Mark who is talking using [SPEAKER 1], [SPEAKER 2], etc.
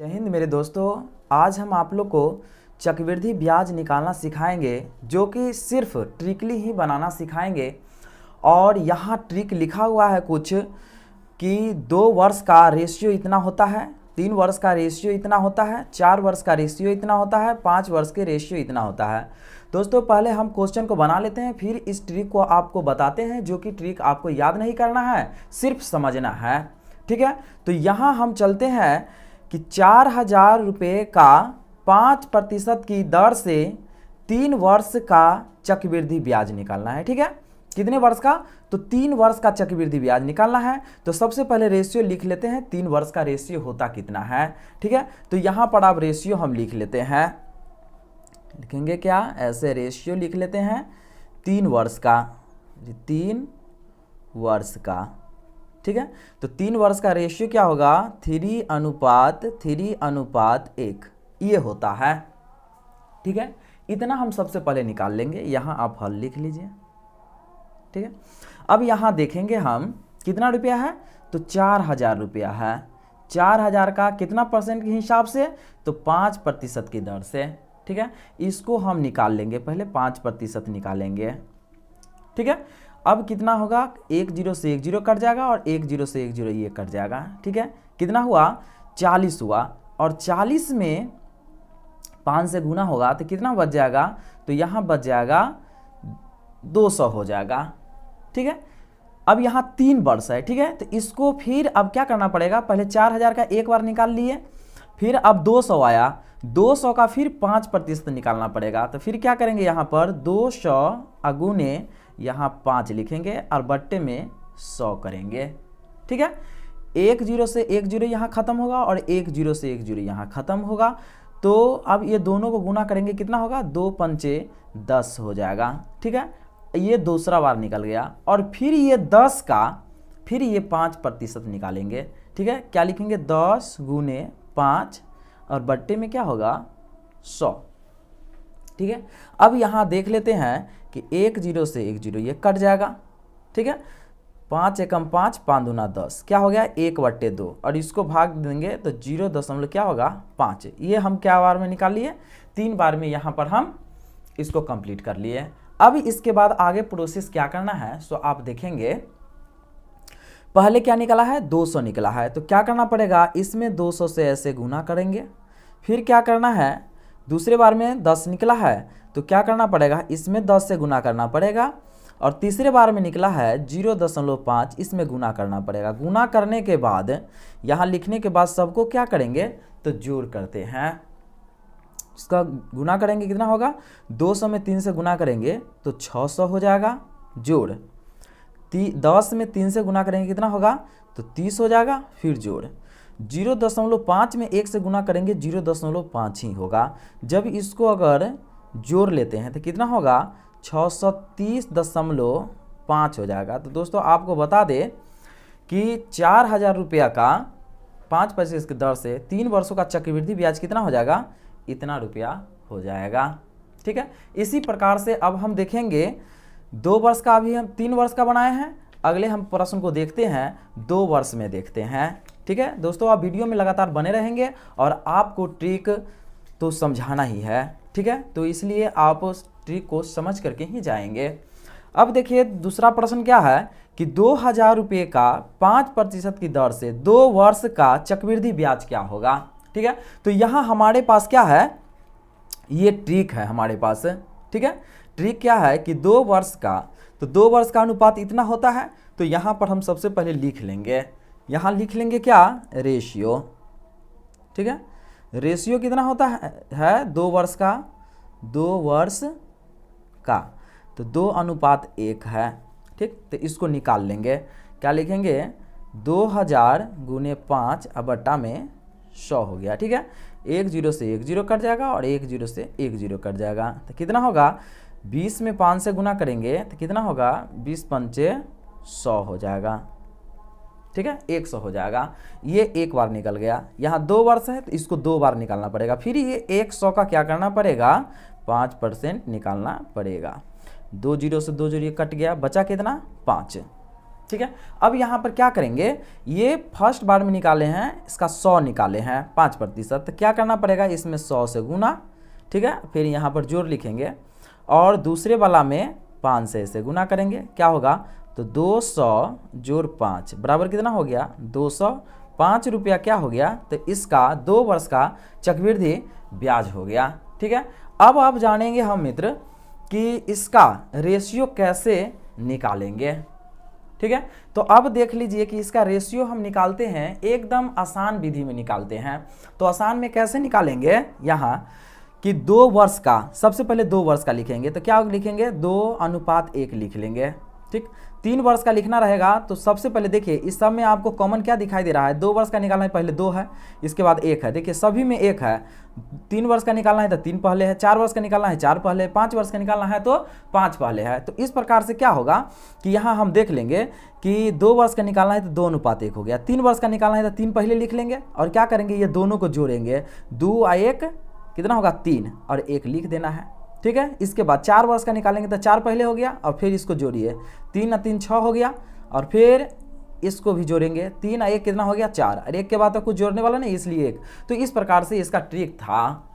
[SPEAKER 1] जय हिंद मेरे दोस्तों। आज हम आप लोग को चक्रवृद्धि ब्याज निकालना सिखाएंगे, जो कि सिर्फ ट्रिकली ही बनाना सिखाएंगे। और यहाँ ट्रिक लिखा हुआ है कुछ कि 2 वर्ष का रेशियो इतना होता है, 3 वर्ष का रेशियो इतना होता है, 4 वर्ष का रेशियो इतना होता है, 5 वर्ष के रेशियो इतना होता है। दोस्तों पहले हम क्वेश्चन को बना लेते हैं, फिर इस ट्रिक को आपको बताते हैं, जो कि ट्रिक आपको याद नहीं करना है, सिर्फ समझना है। ठीक है, तो यहाँ हम चलते हैं कि 4,000 रुपये का 5% की दर से 3 वर्ष का चक्रवृद्धि ब्याज निकालना है। ठीक है, कितने वर्ष का? तो 3 वर्ष का चक्रवृद्धि ब्याज निकालना है। तो सबसे पहले रेशियो लिख लेते हैं, 3 वर्ष का रेशियो होता कितना है। ठीक है, तो यहाँ पर आप रेशियो हम लिख लेते हैं, लिखेंगे क्या? ऐसे रेशियो लिख लेते हैं 3 वर्ष का, 3 वर्ष का। ठीक है, तो 3 वर्ष का रेशियो क्या होगा? 3:1 ये होता है। ठीक है, इतना हम सबसे पहले निकाल लेंगे। यहाँ आप हल लिख लीजिए। ठीक है, अब यहाँ देखेंगे हम कितना रुपया है, तो 4,000 रुपया है। 4,000 का कितना परसेंट के हिसाब से? तो 5% की दर से। ठीक है, इसको हम निकाल लेंगे, पहले 5% निकालेंगे। ठीक है, अब कितना होगा? 1 0 से 1 0 कट जाएगा और 1 0 से 1 0 ये कट जाएगा। ठीक है, कितना हुआ? 40 हुआ। और 40 में 5 से गुना होगा तो कितना बच जाएगा? तो यहाँ बच जाएगा 200 हो जाएगा। ठीक है, अब यहाँ 3 वर्ष है। ठीक है, तो इसको फिर अब क्या करना पड़ेगा? पहले 4,000 का एक बार निकाल लिए, फिर अब 200 आया, 200 का फिर 5% निकालना पड़ेगा। तो फिर क्या करेंगे? यहाँ पर 200 अगुने यहाँ 5 लिखेंगे और बट्टे में 100 करेंगे। ठीक है, 1 0 से 1 0 यहाँ खत्म होगा और 1 0 से 1 0 यहाँ खत्म होगा। तो अब ये दोनों को गुना करेंगे, कितना होगा? 2 पंचे 10 हो जाएगा। ठीक है, ये दूसरा बार निकल गया। और फिर ये 10 का फिर ये 5% निकालेंगे। ठीक है, क्या लिखेंगे? 10 गुने 5 और बट्टे में क्या होगा? 100। ठीक है, अब यहाँ देख लेते हैं कि 1 0 से 1 0 ये कट जाएगा। ठीक है, 5 एकम 5, 5 दूना 10, क्या हो गया? 1/2 और इसको भाग देंगे तो 0 क्या होगा? 5। ये हम क्या बार में निकाल लिए? 3 बार में यहाँ पर हम इसको कंप्लीट कर लिए। अब इसके बाद आगे प्रोसेस क्या करना है, सो आप देखेंगे। पहले क्या निकला है? 200 निकला है। तो क्या करना पड़ेगा? इसमें 200 से ऐसे गुना करेंगे। फिर क्या करना है? दूसरे बार में 10 निकला है, तो क्या करना पड़ेगा? इसमें 10 से गुना करना पड़ेगा। और तीसरे बार में निकला है 0.5, इसमें गुना करना पड़ेगा। गुना करने के बाद यहाँ लिखने के बाद सबको क्या करेंगे? तो जोड़ करते हैं। इसका गुना करेंगे, कितना होगा? 200 में 3 से गुना करेंगे तो 600 हो जाएगा। जोड़ 10 में 3 से गुना करेंगे, कितना होगा? तो 30 हो जाएगा। फिर जोड़ 0.5 में 1 से गुना करेंगे, 0.5 ही होगा। जब इसको अगर जोड़ लेते हैं तो कितना होगा? 630.5 हो जाएगा। तो दोस्तों आपको बता दें कि 4,000 रुपया का 5% की दर से 3 वर्षों का चक्रवृद्धि ब्याज कितना हो जाएगा? इतना रुपया हो जाएगा। ठीक है, इसी प्रकार से अब हम देखेंगे 2 वर्ष का, अभी हम 3 वर्ष का बनाए हैं। अगले हम प्रश्न को देखते हैं 2 वर्ष में देखते हैं। ठीक है दोस्तों, आप वीडियो में लगातार बने रहेंगे और आपको ट्रिक तो समझाना ही है। ठीक है, तो इसलिए आप उस ट्रिक को समझ करके ही जाएंगे। अब देखिए दूसरा प्रश्न क्या है कि 2,000 रुपये का 5% की दर से 2 वर्ष का चक्रवृद्धि ब्याज क्या होगा। ठीक है, तो यहाँ हमारे पास क्या है? ये ट्रिक है हमारे पास। ठीक है, ट्रिक क्या है कि 2 वर्ष का, तो 2 वर्ष का अनुपात इतना होता है। तो यहाँ पर हम सबसे पहले लिख लेंगे, यहाँ लिख लेंगे क्या? रेशियो। ठीक है, रेशियो कितना होता है 2 वर्ष का? 2 वर्ष का तो 2:1 है। ठीक, तो इसको निकाल लेंगे। क्या लिखेंगे? 2,000 गुने 5 और बट्टा में 100 हो गया। ठीक है, 1 0 से 1 0 कट जाएगा और 1 0 से 1 0 कट जाएगा। तो कितना होगा? 20 में 5 से गुना करेंगे तो कितना होगा? 20 पंचे 100 हो जाएगा। ठीक है, 100 हो जाएगा। ये एक बार निकल गया। यहाँ 2 वर्ष है तो इसको 2 बार निकालना पड़ेगा। फिर ये 100 का क्या करना पड़ेगा? 5% निकालना पड़ेगा। 2 0 से 2 0 कट गया, बचा कितना? 5। ठीक है। अब यहाँ पर क्या करेंगे, ये फर्स्ट बार में निकाले हैं, इसका 100 निकाले हैं 5%, तो क्या करना पड़ेगा, इसमें 100 से गुना, ठीक है, फिर यहाँ पर जोड़ लिखेंगे और दूसरे वाला में 5 से इसे गुना करेंगे, क्या होगा, तो 200 जोड़ 5 बराबर कितना हो गया, 205 रुपया क्या हो गया, तो इसका 2 वर्ष का चक्रवृद्धि ब्याज हो गया। ठीक है। अब आप जानेंगे हम मित्र कि इसका रेशियो कैसे निकालेंगे। ठीक है, तो अब देख लीजिए कि इसका रेशियो हम निकालते हैं एकदम आसान विधि में निकालते हैं। तो आसान में कैसे निकालेंगे, यहाँ कि 2 वर्ष का, सबसे पहले 2 वर्ष का लिखेंगे, तो क्या लिखेंगे, 2:1 लिख लेंगे। ठीक, 3 वर्ष का लिखना रहेगा, तो सबसे पहले देखिए इस सब में आपको कॉमन क्या दिखाई दे रहा है, 2 वर्ष का निकालना है, पहले 2 है, इसके बाद 1 है, देखिए सभी में 1 है। 3 वर्ष का निकालना है तो 3 पहले है, 4 वर्ष का निकालना है 4 पहले, 5 वर्ष का निकालना है तो 5 पहले है। तो इस प्रकार से क्या होगा कि यहाँ हम देख लेंगे कि 2 वर्ष का निकालना है तो 2:1 हो गया, 3 वर्ष का निकालना है तो 3 पहले लिख लेंगे और क्या करेंगे, ये दोनों को जोड़ेंगे, 2 और 1 कितना होगा, 3 और 1 लिख देना है। ठीक है, इसके बाद 4 वर्ष का निकालेंगे तो 4 पहले हो गया और फिर इसको जोड़िए, 3 और 3 6 हो गया और फिर इसको भी जोड़ेंगे, 3 और 1 कितना हो गया, 4 और 1 के बाद तो कुछ जोड़ने वाला नहीं इसलिए 1। तो इस प्रकार से इसका ट्रिक था।